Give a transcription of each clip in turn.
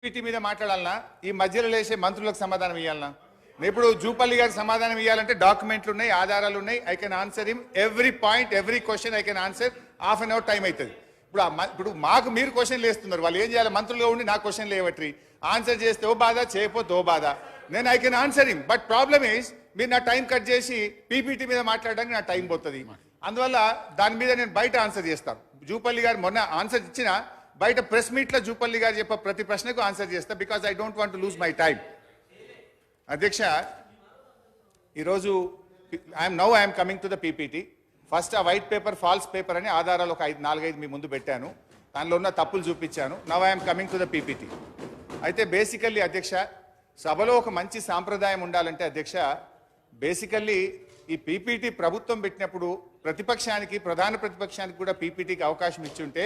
PT మీద మాట్లాడాలన్నా ఈ మధ్యలో లేసే మంత్రులకు సమాధానం ఇవ్వాలన్నా ఇప్పుడు జూపల్లి గారికి సమాధానం ఇవ్వాలంటే డాక్యుమెంట్లు ఉన్నాయి, ఆధారాలు ఉన్నాయి. I can answer him every point, every question I can answer. Half an hour time అవుతుంది. ఇప్పుడు మాకు మీరు క్వశ్చన్లు వేస్తున్నారు, వాళ్ళు ఏం చేయాలి? మంత్రులుగా ఉండి నా క్వశ్చన్లు ఏవట్రి ఆన్సర్ చేస్తే ఓ బాధ, చేయకపోతే ఓ బాధ. నేను I can answer him, but problem is మీరు నా టైం కట్ చేసి పీపీటీ మీద మాట్లాడడానికి నా టైం పోతుంది. అందువల్ల దాని మీద నేను బయట ఆన్సర్ చేస్తాను. జూపల్లి గారు మొన్న ఆన్సర్ ఇచ్చిన బయట ప్రెస్ మీట్లో జూపల్లి గారు చెప్పే ప్రతి ప్రశ్నకు ఆన్సర్ చేస్తా, because I don't want to lose my time. అధ్యక్ష, ఈరోజు I'm coming to the PPT. First ఆ వైట్ పేపర్ ఫాల్స్ పేపర్ అని ఆధారాలు ఒక 4-5 మీ ముందు పెట్టాను, దానిలో ఉన్న తప్పులు చూపించాను. Now I'm coming to the PPT. అయితే బేసికల్లీ అధ్యక్ష, సభలో ఒక మంచి సాంప్రదాయం ఉండాలంటే అధ్యక్ష, బేసికల్లీ ఈ పీపీటీ ప్రభుత్వం పెట్టినప్పుడు ప్రతిపక్షానికి, ప్రధాన ప్రతిపక్షానికి కూడా పీపీటీకి అవకాశం ఇచ్చుంటే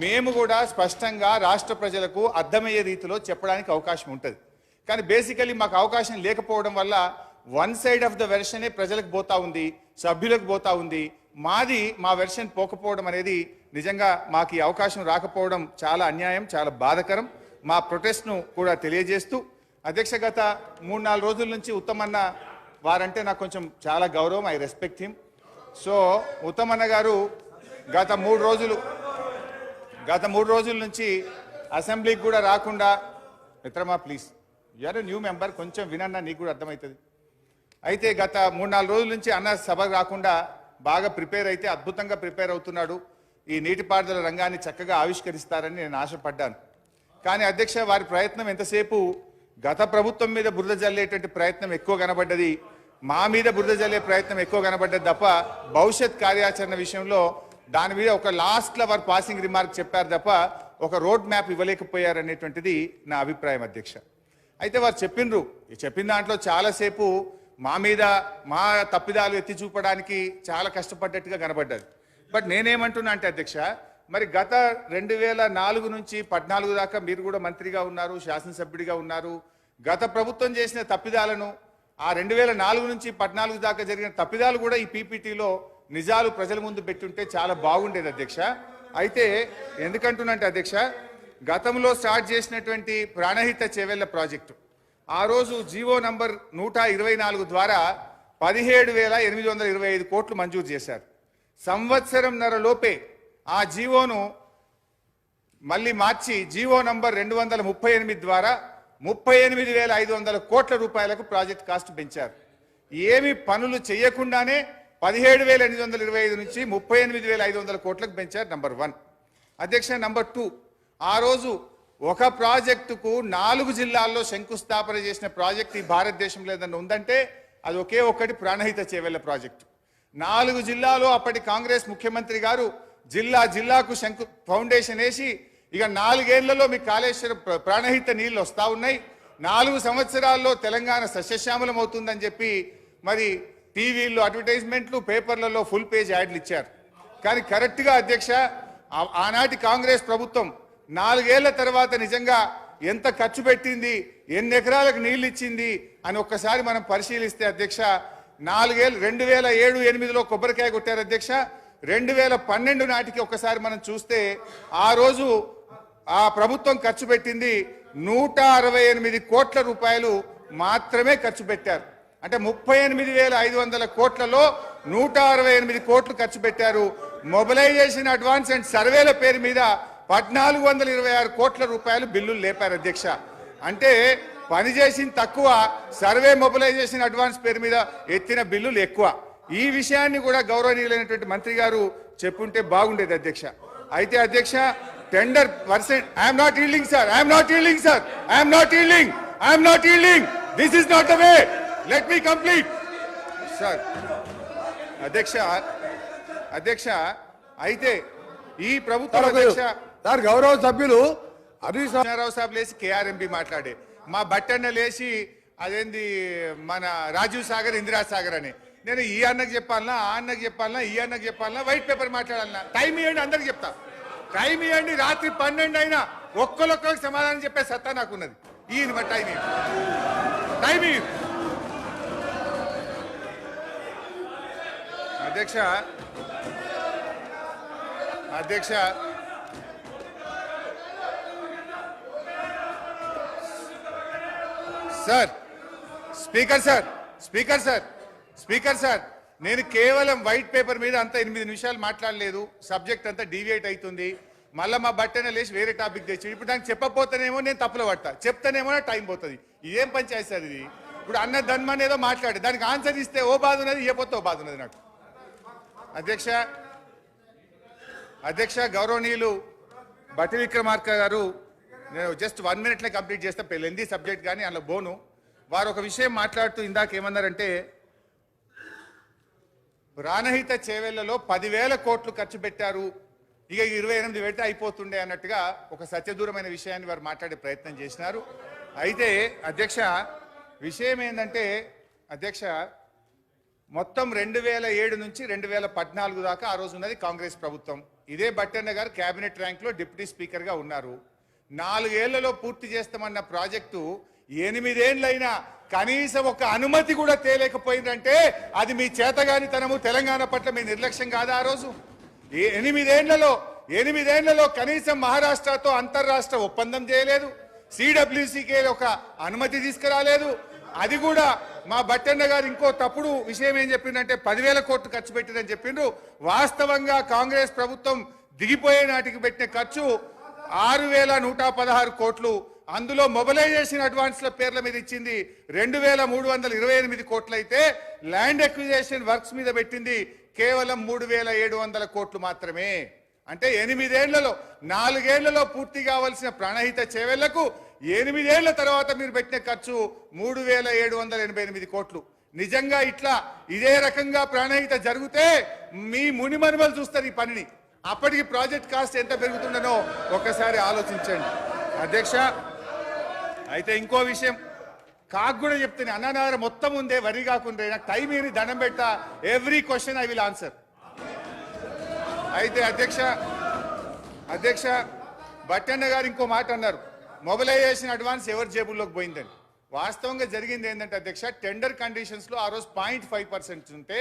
మేము కూడా స్పష్టంగా రాష్ట్ర ప్రజలకు అర్థమయ్యే రీతిలో చెప్పడానికి అవకాశం ఉంటుంది. కానీ బేసికల్లీ మాకు అవకాశం లేకపోవడం వల్ల వన్ సైడ్ ఆఫ్ ద వెర్షనే ప్రజలకు పోతా ఉంది, సభ్యులకు పోతా ఉంది. మా వెర్షన్ పోకపోవడం అనేది నిజంగా మాకు ఈ అవకాశం రాకపోవడం చాలా అన్యాయం, చాలా బాధకరం. మా ప్రొటెస్ట్ను కూడా తెలియజేస్తూ అధ్యక్ష, గత 3-4 రోజుల నుంచి ఉత్తమన్న వారంటే నాకు కొంచెం చాలా గౌరవం, ఐ రెస్పెక్ట్ హిమ్. సో ఉత్తమన్న గారు గత 3 రోజుల నుంచి అసెంబ్లీకి కూడా రాకుండా, మిత్రమా ప్లీజ్ యూఆర్ న్యూ మెంబర్, కొంచెం వినన్నా నీకు కూడా అర్థమవుతుంది. అయితే గత 3-4 రోజుల నుంచి అన్న సభకు రాకుండా బాగా ప్రిపేర్ అయితే అద్భుతంగా ప్రిపేర్ అవుతున్నాడు. ఈ నీటిపారుదల రంగాన్ని చక్కగా ఆవిష్కరిస్తారని నేను ఆశపడ్డాను. కానీ అధ్యక్ష, వారి ప్రయత్నం ఎంతసేపు గత ప్రభుత్వం మీద బురద జల్లేటువంటి ప్రయత్నం ఎక్కువ కనబడ్డది, మా మీద బురద జల్లే ప్రయత్నం ఎక్కువ కనబడ్డది తప్ప భవిష్యత్ కార్యాచరణ విషయంలో దాని మీద ఒక లాస్ట్లో వారు పాసింగ్ రిమార్క్ చెప్పారు తప్ప ఒక రోడ్ మ్యాప్ ఇవ్వలేకపోయారు అనేటువంటిది నా అభిప్రాయం అధ్యక్ష. అయితే వారు చెప్పిన దాంట్లో చాలాసేపు మా మీద మా తప్పిదాలు ఎత్తి చూపడానికి చాలా కష్టపడ్డట్టుగా కనబడ్డది. బట్ నేనేమంటున్నా అంటే అధ్యక్ష, మరి గత 2004 నుంచి 14 దాకా మీరు కూడా మంత్రిగా ఉన్నారు, శాసనసభ్యుడిగా ఉన్నారు. గత ప్రభుత్వం చేసిన తప్పిదాలను, ఆ 2004 నుంచి 14 దాకా జరిగిన తప్పిదాలు కూడా ఈ పీపీటీలో నిజాలు ప్రజల ముందు పెట్టుంటే చాలా బాగుండేది అధ్యక్ష. అయితే ఎందుకంటున్నంటే అధ్యక్ష, గతంలో స్టార్ట్ చేసినటువంటి ప్రాణహిత చేవెళ్ల ప్రాజెక్టు ఆ రోజు జీవో నంబర్ 124 ద్వారా 17,825 కోట్లు మంజూరు చేశారు. సంవత్సరంన్నర లోపే ఆ జీవోను మళ్ళీ మార్చి జీవో నంబర్ 238 ద్వారా 38,500 కోట్ల రూపాయలకు ప్రాజెక్ట్ కాస్ట్ పెంచారు. ఏమి పనులు చేయకుండానే 17,825 నుంచి 38,500 కోట్లకు పెంచారు. నంబర్ 1 అధ్యక్ష. నంబర్ 2, ఆ రోజు ఒక ప్రాజెక్టుకు 4 జిల్లాల్లో శంకుస్థాపన చేసిన ప్రాజెక్ట్ ఈ భారతదేశంలో ఏదన్నా ఉందంటే అది ఒకే ఒక్కటి ప్రాణహిత చేవెళ్ల ప్రాజెక్టు. 4 జిల్లాలో అప్పటి కాంగ్రెస్ ముఖ్యమంత్రి గారు జిల్లాకు ఫౌండేషన్ వేసి ఇక 4 ఏళ్లలో మీ కాళేశ్వరం ప్రాణహిత నీళ్లు వస్తా ఉన్నాయి, 4 సంవత్సరాల్లో తెలంగాణ సస్యశ్యామలం అవుతుందని చెప్పి మరి టీవీల్లో అడ్వర్టైజ్మెంట్లు, పేపర్లలో ఫుల్ పేజ్ యాడ్లు ఇచ్చారు. కానీ కరెక్ట్గా అధ్యక్ష, ఆనాటి కాంగ్రెస్ ప్రభుత్వం 4 ఏళ్ల తర్వాత నిజంగా ఎంత ఖర్చు పెట్టింది, ఎన్ని ఎకరాలకు నీళ్లు ఇచ్చింది అని ఒక్కసారి మనం పరిశీలిస్తే అధ్యక్ష, 4 ఏళ్ళు 2007-8లో కొబ్బరికాయ కొట్టారు అధ్యక్ష. 2012 నాటికి ఒక్కసారి మనం చూస్తే ఆ రోజు ఆ ప్రభుత్వం ఖర్చు పెట్టింది 168 కోట్ల రూపాయలు మాత్రమే ఖర్చు పెట్టారు. అంటే 38,500 కోట్లలో 168 కోట్లు ఖర్చు పెట్టారు. మొబిలైజేషన్, అడ్వాన్స్ అండ్ సర్వేల పేరు మీద 1,426 కోట్ల రూపాయలు బిల్లులు లేపారు అధ్యక్ష. అంటే పనిచేసిన తక్కువ, సర్వే, మొబిలైజేషన్, అడ్వాన్స్ పేరు మీద ఎత్తిన బిల్లులు ఎక్కువ. ఈ విషయాన్ని కూడా గౌరవనీయులైనటువంటి మంత్రి గారు చెప్పుంటే బాగుండేది అధ్యక్ష. అయితే అధ్యక్ష, tender percent I'm not yielding sir, I'm not yielding sir, I'm not yielding, I'm not yielding, this is not the way, let me complete sir. అధ్యక్ష అయితే ఈ ప్రభుత్వం అధ్యక్ష సార్ గౌరవ సభ్యులు హరీష్ రావు సాబ్ లేచి కేఆర్ఎంపీ మాట్లాడే, మా బట్టన్న లేచి అదేంది మన రాజీవ్ సాగర్, ఇందిరా సాగర్ అని. నేను ఈ అన్నకు చెప్పాలన్నా, ఆ అన్నకు చెప్పాలన్నా, ఈ అన్నకు చెప్పాలన్నా, వైట్ పేపర్ మాట్లాడాలన్నా? టైం ఇవ్వండి, అందరికి చెప్తా. టైం ఇవ్వండి, రాత్రి 12 అయినా ఒక్కరికి సమాధానం చెప్పే సత్తా నాకున్నది. ఈ టైం టైం అధ్యక్ష sir speaker sir speaker sir speaker sir నేను కేవలం వైట్ పేపర్ మీద అంత 8 నిమిషాలు మాట్లాడలేదు. సబ్జెక్ట్ అంతా డీవియేట్ అవుతుంది. మళ్ళీ మా బట్టనే లేచి వేరే టాపిక్ తెచ్చి ఇప్పుడు దానికి చెప్పకపోతేనేమో నేను తప్పులో పడతా, చెప్తానేమో టైం పోతుంది. ఇదేం పంచాయతీ సార్ ఇది? ఇప్పుడు అన్న ధన్మని ఏదో మాట్లాడి దానికి ఆన్సర్ ఇస్తే ఓ బాధ ఉన్నది, ఇవ్వకపోతే ఓ బాధ ఉన్నది నాకు. అధ్యక్ష గౌరవనీయులు బట్టి విక్రమార్క గారు, నేను జస్ట్ 1 minute కంప్లీట్ చేస్తే లెంది సబ్జెక్ట్ కానీ అందులో బోను. వారు ఒక విషయం మాట్లాడుతూ ఇందాక ఏమన్నారంటే ప్రాణహిత చేవెళ్లలో 10,000 కోట్లు ఖర్చు పెట్టారు, ఇక 28 పెడితే అయిపోతుండే అన్నట్టుగా ఒక సత్యదూరమైన విషయాన్ని వారు మాట్లాడే ప్రయత్నం చేసినారు. అయితే అధ్యక్ష విషయం ఏంటంటే అధ్యక్ష మొత్తం 2007 నుంచి 2014 దాకా ఆ రోజు ఉన్నది కాంగ్రెస్ ప్రభుత్వం. ఇదే బట్టన్న గారు కేబినెట్ ర్యాంక్లో డిప్యూటీ స్పీకర్గా ఉన్నారు. 4 ఏళ్లలో పూర్తి చేస్తామన్న ప్రాజెక్టు 8 ఏళ్లైనా కనీసం ఒక అనుమతి కూడా తేలేకపోయిందంటే అది మీ చేతగానితనము, తెలంగాణ పట్ల మీ నిర్లక్ష్యం కాదా? ఆ రోజు 8 ఏళ్లలో కనీసం మహారాష్ట్రతో అంతర్రాష్ట్ర ఒప్పందం చేయలేదు, సిడబ్ల్యూసీకే ఒక అనుమతి తీసుకురాలేదు. అది కూడా మా బట్టన్న గారు ఇంకో తప్పుడు విషయం ఏం చెప్పిందంటే 10,000 కోట్లు ఖర్చు పెట్టిందని చెప్పిండ్రు. వాస్తవంగా కాంగ్రెస్ ప్రభుత్వం దిగిపోయే నాటికి పెట్టిన ఖర్చు 6,116 కోట్లు. అందులో మొబిలైజేషన్ అడ్వాన్స్ల పేర్ల మీద ఇచ్చింది 2,328 కోట్లు అయితే ల్యాండ్ ఎక్విజేషన్ వర్క్స్ మీద పెట్టింది కేవలం 3,700 కోట్లు మాత్రమే. అంటే 8 ఏళ్లలో 4 ఏళ్లలో పూర్తి కావాల్సిన ప్రాణహిత చేవెళ్లకు 8 ఏళ్ల తర్వాత మీరు పెట్టిన ఖర్చు 3,788 కోట్లు. నిజంగా ఇట్లా ఇదే రకంగా ప్రాణహిత జరిగితే మీ మునిమనుమలు చూస్తారు ఈ పనిని. అప్పటికి ప్రాజెక్ట్ కాస్ట్ ఎంత పెరుగుతుందనో ఒకసారి ఆలోచించండి అధ్యక్ష. అయితే ఇంకో విషయం కాకు కూడా చెప్తాను, అన్ననార మొత్తం ఉందే వరి కాకుండా నాకు టైం ఏమి దండం పెట్టా, every question I will answer. అయితే అధ్యక్ష బట్టన్న గారు ఇంకో మాట అన్నారు, మొబిలైజేషన్ అడ్వాన్స్ ఎవరి జేబుల్లోకి పోయిందని. వాస్తవంగా జరిగింది ఏంటంటే అధ్యక్ష టెండర్ కండిషన్స్ లో ఆ రోజు 0.5% ఉంటే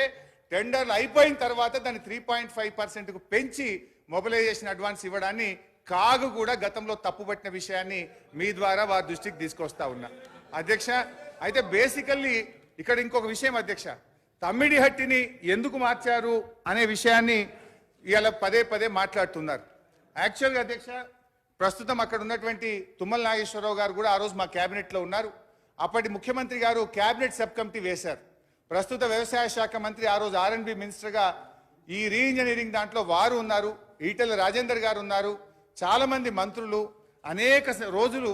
టెండర్లు అయిపోయిన తర్వాత దాన్ని 3.5%కు పెంచి మొబిలైజేషన్ అడ్వాన్స్ ఇవ్వడాన్ని కాగు కూడా గతంలో తప్పుపట్టిన విషయాన్ని మీ ద్వారా వారి దృష్టికి తీసుకొస్తా ఉన్నా అధ్యక్ష. అయితే బేసికల్లీ ఇక్కడ ఇంకొక విషయం అధ్యక్ష, తమ్మిడిహట్టిని ఎందుకు మార్చారు అనే విషయాన్ని ఇవాళ పదే మాట్లాడుతున్నారు. యాక్చువల్గా అధ్యక్ష ప్రస్తుతం అక్కడ ఉన్నటువంటి తుమ్మల నాగేశ్వరరావు గారు కూడా ఆ రోజు మా క్యాబినెట్లో ఉన్నారు. అప్పటి ముఖ్యమంత్రి గారు క్యాబినెట్ సబ్ కమిటీ వేశారు. ప్రస్తుత వ్యవసాయ శాఖ మంత్రి ఆ రోజు R&B మినిస్టర్గా ఈ రీఇంజనీరింగ్ దాంట్లో వారు ఉన్నారు, ఈటెల రాజేందర్ గారు ఉన్నారు, చాలా మంది మంత్రులు అనేక రోజులు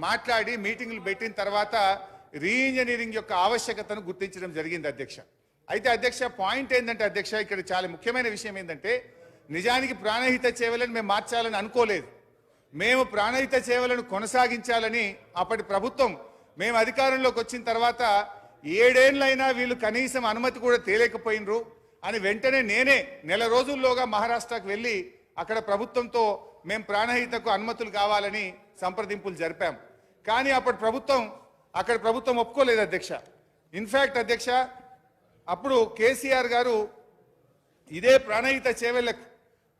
మాట్లాడి మీటింగులు పెట్టిన తర్వాత రీఇంజనీరింగ్ యొక్క ఆవశ్యకతను గుర్తించడం జరిగింది అధ్యక్ష. అయితే అధ్యక్ష పాయింట్ ఏంటంటే అధ్యక్ష ఇక్కడ చాలా ముఖ్యమైన విషయం ఏంటంటే నిజానికి ప్రాణహిత చేవలను మేము మార్చాలని అనుకోలేదు. మేము ప్రాణహిత సేవలను కొనసాగించాలని అప్పటి ప్రభుత్వం మేము అధికారంలోకి వచ్చిన తర్వాత 7 ఏళ్లైనా వీళ్ళు కనీసం అనుమతి కూడా తేలేకపోయినరు అని వెంటనే నేనే నెల రోజుల్లోగా మహారాష్ట్రకు వెళ్ళి అక్కడ ప్రభుత్వంతో మేము ప్రాణహితకు అనుమతులు కావాలని సంప్రదింపులు జరిపాం. కానీ అప్పటి ప్రభుత్వం ఒప్పుకోలేదు అధ్యక్ష. ఇన్ఫ్యాక్ట్ అధ్యక్ష అప్పుడు కేసీఆర్ గారు ఇదే ప్రాణహిత చేవెళ్లకు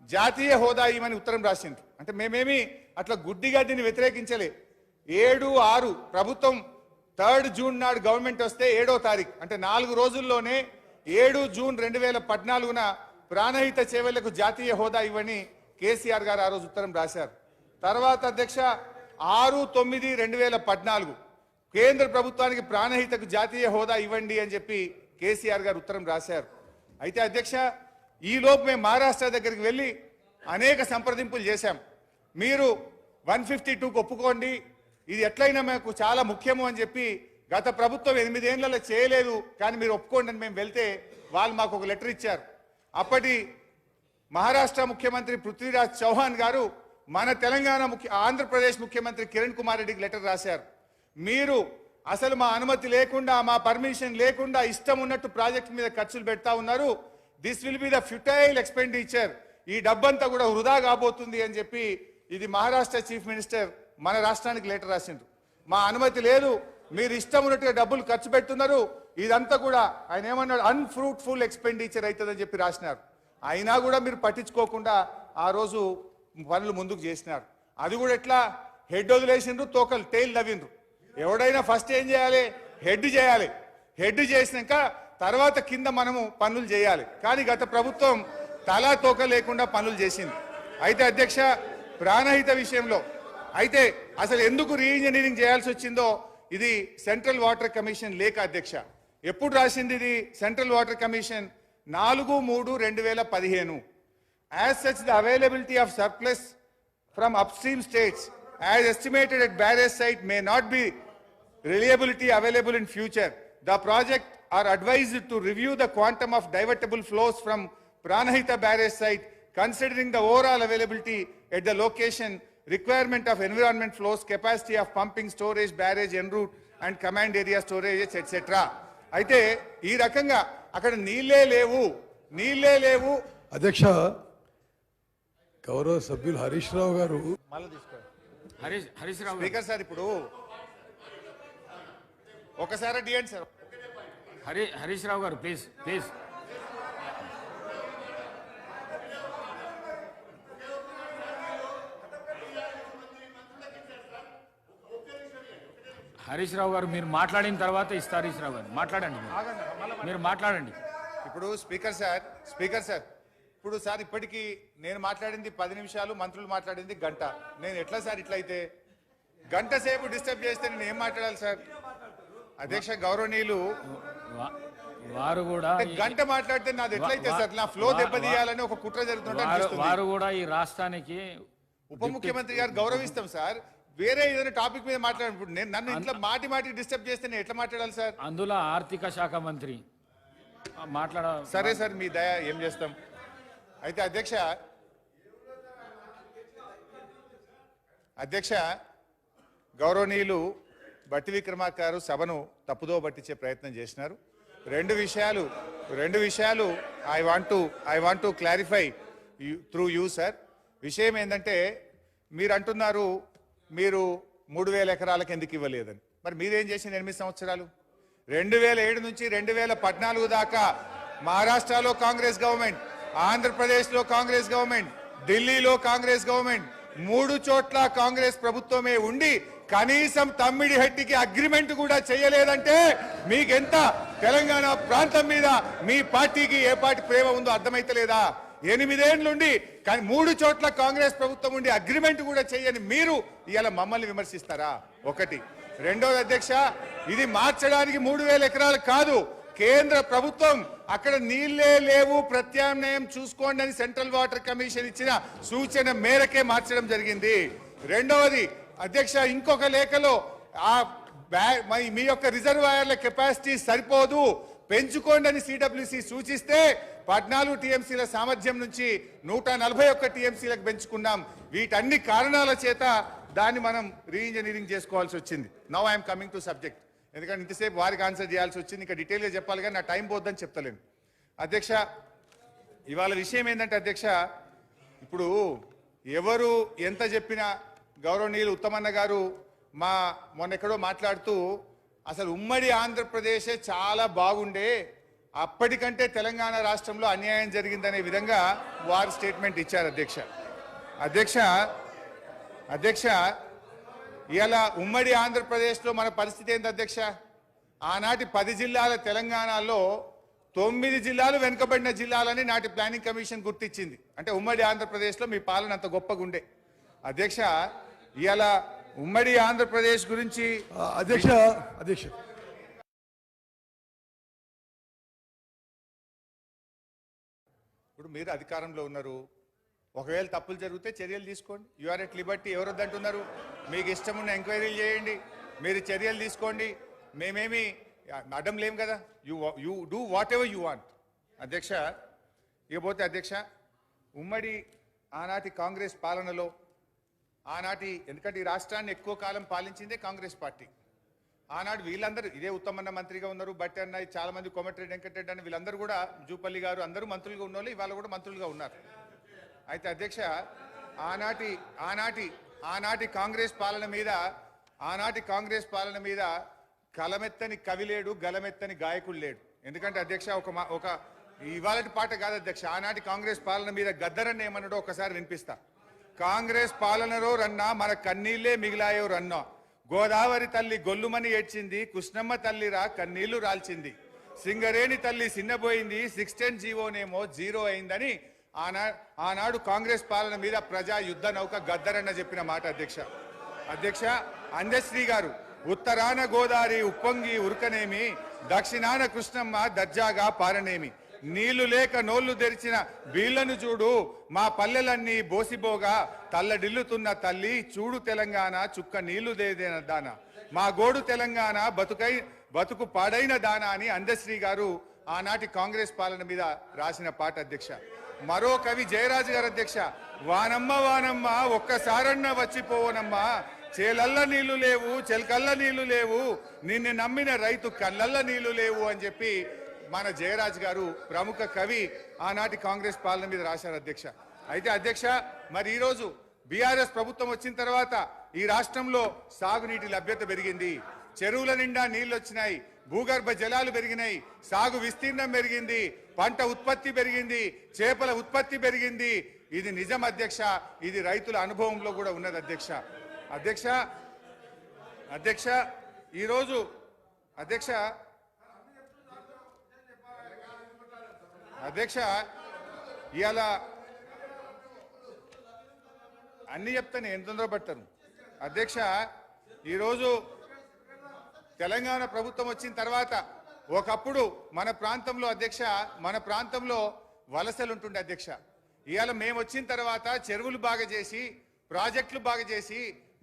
జాతీయ హోదా ఇవ్వమని ఉత్తరం రాసింది. అంటే మేమేమి అట్లా గుడ్డిగా దీన్ని వ్యతిరేకించలే. 7/6 ప్రభుత్వం 3 జూన్ నాడు గవర్నమెంట్ వస్తే 7వ తారీఖు అంటే 4 రోజుల్లోనే 7 జూన్ 2014న ప్రాణహిత చేవెళ్లకు జాతీయ హోదా ఇవ్వని కేసీఆర్ గారు ఆ రోజు ఉత్తరం రాశారు. తర్వాత అధ్యక్ష 6/9/2014 కేంద్ర ప్రభుత్వానికి ప్రాణహితకు జాతీయ హోదా ఇవ్వండి అని చెప్పి కేసీఆర్ గారు ఉత్తరం రాశారు. అయితే అధ్యక్ష ఈలోపు మేము మహారాష్ట్ర దగ్గరికి వెళ్ళి అనేక సంప్రదింపులు చేశాం. మీరు 152కు ఒప్పుకోండి, ఇది ఎట్లయినా మాకు చాలా ముఖ్యము అని చెప్పి గత ప్రభుత్వం 8 ఏళ్లలో చేయలేదు కానీ మీరు ఒప్పుకోండి అని మేము వెళ్తే వాళ్ళు మాకు ఒక లెటర్ ఇచ్చారు. అప్పటి మహారాష్ట్ర ముఖ్యమంత్రి పృథ్వీరాజ్ చౌహాన్ గారు మన తెలంగాణ ఆంధ్రప్రదేశ్ ముఖ్యమంత్రి కిరణ్ కుమార్ రెడ్డికి లెటర్ రాశారు. మీరు అసలు మా అనుమతి లేకుండా మా పర్మిషన్ లేకుండా ఇష్టం ఉన్నట్టు ప్రాజెక్ట్ మీద ఖర్చులు పెడతా ఉన్నారు, this will be the futile expenditure, ఈ డబ్బంతా కూడా వృధా కాబోతుంది అని చెప్పి ఇది మహారాష్ట్ర చీఫ్ మినిస్టర్ మన రాష్ట్రానికి లెటర్ రాసిండ్రు. మా అనుమతి లేదు, మీరు ఇష్టం ఉన్నట్టుగా డబ్బులు ఖర్చు పెడుతున్నారు, ఇదంతా కూడా ఆయన ఏమన్నాడు అన్ఫ్రూట్ఫుల్ ఎక్స్పెండిచర్ అవుతుందని చెప్పి రాసినారు. అయినా కూడా మీరు పట్టించుకోకుండా ఆ రోజు పనులు ముందుకు చేసినారు. అది కూడా ఎట్లా హెడ్ వదిలేసిండ్రు, తోకలు టైల్ నవ్విండ్రు. ఎవడైనా ఫస్ట్ ఏం చేయాలి? హెడ్ చేయాలి. హెడ్ చేసినాక తర్వాత కింద మనము పనులు చేయాలి. కానీ గత ప్రభుత్వం తలా తోక లేకుండా పనులు చేసింది. అయితే అధ్యక్ష, ప్రాణహిత విషయంలో అయితే అసలు ఎందుకు రీఇంజనీరింగ్ చేయాల్సి వచ్చిందో ఇది సెంట్రల్ వాటర్ కమిషన్ లేఖ అధ్యక్ష. ఎప్పుడు రాసింది ఇది central water commission? 4/3/2015. As such, the availability of surplus from upstream states as estimated at barrage site may not be reliability available in future. The project are advised to review the quantum of divertible flows from Pranahita barrage site considering the overall availability at the location, requirement of environment flows, capacity of pumping, storage, barrage, en route and command area storage, etc. అయితే ఈ రకంగా అక్కడ నీళ్ళే లేవు. అధ్యక్ష, గౌరవ సభ్యులు హరీష్ రావు గారు హరీష్ రావు స్పీకర్ సార్, ఇప్పుడు ఒకసారి డిఎండి సార్. హరీష్ రావు గారు ప్లీజ్. హరీష్ రావు గారు మీరు మాట్లాడిన తర్వాత ఇస్తారు. హరీష్ రావు గారు మాట్లాడండి. మీరు మాట్లాడండి. ఇప్పుడు స్పీకర్ సార్ ఇప్పుడు సార్ ఇప్పటికీ నేను మాట్లాడింది 10 నిమిషాలు, మంత్రులు మాట్లాడింది గంట. నేను ఎట్లా సార్ ఇట్లయితే గంట సేపు డిస్టర్బ్ చేస్తే నేను ఏం మాట్లాడాలి సార్? అధ్యక్ష గౌరవనీయులు వారు కూడా గంట మాట్లాడితే నాది ఎట్లయితే సార్? నా ఫ్లో దెబ్బతీయాలని ఒక కుట్ర జరుగుతుంటే వారు కూడా ఈ రాష్ట్రానికి ఉప ముఖ్యమంత్రి గారు గౌరవిస్తాం సార్. వేరే ఏదైనా టాపిక్ మీద మాట్లాడినప్పుడు నేను నన్ను ఇంట్లో మాటి డిస్టర్బ్ చేస్తే నేను ఎట్లా మాట్లాడాలి సార్? అందులో ఆర్థిక శాఖ మంత్రి సరే సార్, మీ దయ ఏం చేస్తాం. అయితే అధ్యక్ష గౌరవనీయులు బట్టి విక్రమార్క గారు సభను తప్పుదో పట్టించే ప్రయత్నం చేసినారు. రెండు విషయాలు I want to clarify through you sir. విషయం ఏంటంటే మీరు అంటున్నారు మీరు 3,000 ఎకరాలకు ఎందుకు ఇవ్వలేదని. మరి మీరేం చేసింది 8 సంవత్సరాలు? 2007 నుంచి 2014 దాకా మహారాష్ట్రలో కాంగ్రెస్ గవర్నమెంట్, ఆంధ్రప్రదేశ్లో కాంగ్రెస్ గవర్నమెంట్, ఢిల్లీలో కాంగ్రెస్ గవర్నమెంట్, 3 చోట్ల కాంగ్రెస్ ప్రభుత్వమే ఉండి కనీసం తమ్మిడి హట్టికి అగ్రిమెంట్ కూడా చేయలేదంటే మీకెంత తెలంగాణ ప్రాంతం మీద మీ పార్టీకి ఏ పార్టీ ప్రేమ ఉందో అర్థమైతలేదా? 8 ఏళ్లుండి 3 చోట్ల కాంగ్రెస్ ప్రభుత్వం ఉండి అగ్రిమెంట్ కూడా చేయని మీరు ఇవాళ మమ్మల్ని విమర్శిస్తారా? ఒకటి. రెండోది అధ్యక్ష, ఇది మార్చడానికి 3,000 ఎకరాలు కాదు. కేంద్ర ప్రభుత్వం అక్కడ నీళ్లే లేవు, ప్రత్యామ్నాయం చూసుకోండి అని సెంట్రల్ వాటర్ కమిషన్ ఇచ్చిన సూచన మేరకే మార్చడం జరిగింది. రెండవది అధ్యక్ష, ఇంకొక లేఖలో మీ యొక్క రిజర్వాయర్ల కెపాసిటీ సరిపోదు, పెంచుకోండి అని సిడబ్ల్యూసి సూచిస్తే 14 టీఎంసీల సామర్థ్యం నుంచి 141 టీఎంసీలకు పెంచుకున్నాం. వీటన్ని కారణాల చేత దాన్ని మనం రీఇంజనీరింగ్ చేసుకోవాల్సి వచ్చింది. Now I'm coming to subject. ఎందుకంటే ఇంతసేపు వారికి ఆన్సర్ చేయాల్సి వచ్చింది. ఇంకా డీటెయిల్గా చెప్పాలి కానీ నా టైం పోద్దని చెప్తలేను. అధ్యక్ష, ఇవాళ విషయం ఏంటంటే అధ్యక్ష, ఇప్పుడు ఎవరు ఎంత చెప్పినా గౌరవనీయులు ఉత్తమన్న గారు మొన్నెక్కడో మాట్లాడుతూ అసలు ఉమ్మడి ఆంధ్రప్రదేశే చాలా బాగుండే, అప్పటికంటే తెలంగాణ రాష్ట్రంలో అన్యాయం జరిగిందనే విధంగా వారు స్టేట్మెంట్ ఇచ్చారు. అధ్యక్ష ఇలా ఉమ్మడి ఆంధ్రప్రదేశ్లో మన పరిస్థితి ఏంటి అధ్యక్ష? ఆనాటి 10 జిల్లాల తెలంగాణలో 9 జిల్లాలు వెనుకబడిన జిల్లాలని నాటి ప్లానింగ్ కమిషన్ గుర్తించింది. అంటే ఉమ్మడి ఆంధ్రప్రదేశ్లో మీ పాలన అంత గొప్పగుండే. అధ్యక్ష ఇలా ఉమ్మడి ఆంధ్రప్రదేశ్ గురించి అధ్యక్ష ఇప్పుడు మీరు అధికారంలో ఉన్నారు. ఒకవేళ తప్పులు జరిగితే చర్యలు తీసుకోండి. You are at liberty. ఎవరు వద్దంటున్నారు? మీకు ఇష్టం ఉన్న ఎంక్వైరీలు చేయండి, మీరు చర్యలు తీసుకోండి. మేమేమి అడ్డం లేం కదా. You do what ever you want. అధ్యక్ష, ఇకపోతే అధ్యక్ష, ఉమ్మడి ఆనాటి కాంగ్రెస్ పాలనలో ఎందుకంటే ఈ రాష్ట్రాన్ని ఎక్కువ కాలం పాలించిందే కాంగ్రెస్ పార్టీ. ఆనాడు వీళ్ళందరూ ఇదే ఉత్తమన్న మంత్రిగా ఉన్నారు, బట్టి అన్న, చాలా మంది కోమటిరెడ్డి వెంకటరెడ్డి అని వీళ్ళందరూ కూడా, జూపల్లి గారు అందరూ మంత్రులుగా ఉన్న వాళ్ళు ఇవాళ కూడా మంత్రులుగా ఉన్నారు. అయితే అధ్యక్ష ఆనాటి కాంగ్రెస్ పాలన మీద కలమెత్తని కవి లేడు, గలమెత్తని గాయకుడు లేడు. ఎందుకంటే అధ్యక్ష ఒక ఇవాళటి పాట కాదు అధ్యక్ష, ఆనాటి కాంగ్రెస్ పాలన మీద గద్దరన్న ఏమన్నాడో ఒకసారి వినిపిస్తా. కాంగ్రెస్ పాలనలో రన్నా మన కన్నీళ్లే మిగిలాయో రన్నా, గోదావరి తల్లి గొల్లుమని ఏడ్చింది, కృష్ణమ్మ తల్లిరా కన్నీళ్లు రాల్చింది, సింగరేణి తల్లి సిన్నబోయింది, 610 జీవోనేమో జీరో అయిందని ఆనాడు కాంగ్రెస్ పాలన మీద ప్రజా యుద్ధ నౌక గద్దరన్న చెప్పిన మాట అధ్యక్ష అందశ్రీ గారు, ఉత్తరాన గోదావరి ఉప్పొంగి ఉరకనేమి, దక్షిణాన కృష్ణమ్మ దర్జాగా పారనేమి, నీళ్లు లేక నోళ్లు తెరిచిన బీళ్లను చూడు, మా పల్లెలన్నీ బోసిబోగా తల్లడిల్లుతున్న తల్లి చూడు తెలంగాణ చుక్క నీళ్లు దేదేన దాన, మా గోడు తెలంగాణ బతుకు పాడైన దాన అని అందశ్రీ గారు ఆనాటి కాంగ్రెస్ పాలన మీద రాసిన పాట అధ్యక్ష. మరో కవి జయరాజు గారు అధ్యక్ష, వానమ్మ వానమ్మ ఒక్కసారన్న వచ్చిపోవనమ్మా, చేలల్ల నీళ్లు లేవు చెలకల్ల నీళ్లు లేవు, నిన్ను నమ్మిన రైతు కళ్ళల్ల నీళ్లు లేవు అని చెప్పి మన జయరాజ్ గారు ప్రముఖ కవి ఆనాటి కాంగ్రెస్ పాలన మీద రాశారు అధ్యక్ష. అయితే అధ్యక్ష, మరి ఈరోజు బీఆర్ఎస్ ప్రభుత్వం వచ్చిన తర్వాత ఈ రాష్ట్రంలో సాగునీటి లభ్యత పెరిగింది, చెరువుల నిండా నీళ్లు వచ్చినాయి, భూగర్భ జలాలు పెరిగినాయి, సాగు విస్తీర్ణం పెరిగింది, పంట ఉత్పత్తి పెరిగింది, చేపల ఉత్పత్తి పెరిగింది. ఇది నిజం అధ్యక్ష, ఇది రైతుల అనుభవంలో కూడా ఉన్నది అధ్యక్ష. ఈరోజు అధ్యక్ష ఇవాళ అన్ని చెప్తాను, ఎంత తొందర పడతాను అధ్యక్ష. ఈరోజు తెలంగాణ ప్రభుత్వం వచ్చిన తర్వాత ఒకప్పుడు మన ప్రాంతంలో వలసలు ఉంటుండే అధ్యక్ష. ఇవాళ మేము వచ్చిన తర్వాత చెరువులు బాగా చేసి, ప్రాజెక్టులు బాగా చేసి,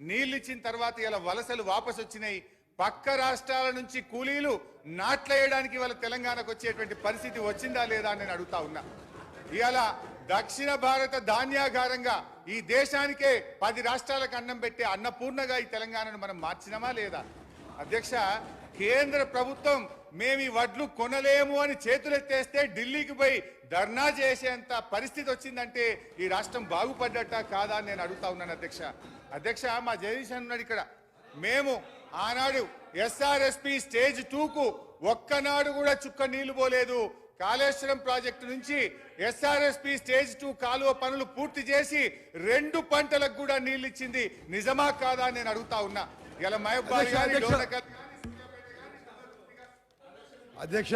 నీళ్లు ఇచ్చిన తర్వాత ఇలా వలసలు వాపసు వచ్చినాయి. పక్క రాష్ట్రాల నుంచి కూలీలు నాట్లేయడానికి ఇవాళ తెలంగాణకు వచ్చేటువంటి పరిస్థితి వచ్చిందా లేదా అని నేను అడుగుతా ఉన్నా. ఇవాళ దక్షిణ భారత ధాన్యాగారంగా ఈ దేశానికే 10 రాష్ట్రాలకు అన్నం పెట్టే అన్నపూర్ణగా ఈ తెలంగాణను మనం మార్చినామా లేదా అధ్యక్ష? కేంద్ర ప్రభుత్వం మేము ఈ వడ్లు కొనలేము అని చేతులెత్తేస్తే ఢిల్లీకి పోయి ధర్నా చేసేంత పరిస్థితి వచ్చిందంటే ఈ రాష్ట్రం బాగుపడ్డట కాదా అని నేను అడుగుతా ఉన్నాను అధ్యక్ష. మా జగదీశ్ ఉన్నాడు ఇక్కడ. మేము ఆనాడు ఎస్ఆర్ఎస్పి స్టేజ్ 2కు ఒక్కనాడు కూడా చుక్క నీళ్లు పోలేదు. కాళేశ్వరం ప్రాజెక్టు నుంచి ఎస్ఆర్ఎస్పి స్టేజ్ 2 కాలువ పనులు పూర్తి చేసి 2 పంటలకు కూడా నీళ్లు ఇచ్చింది నిజమా కాదా అని నేను అడుగుతా ఉన్నా. ఇలా మహబూబాబాద్ అధ్యక్ష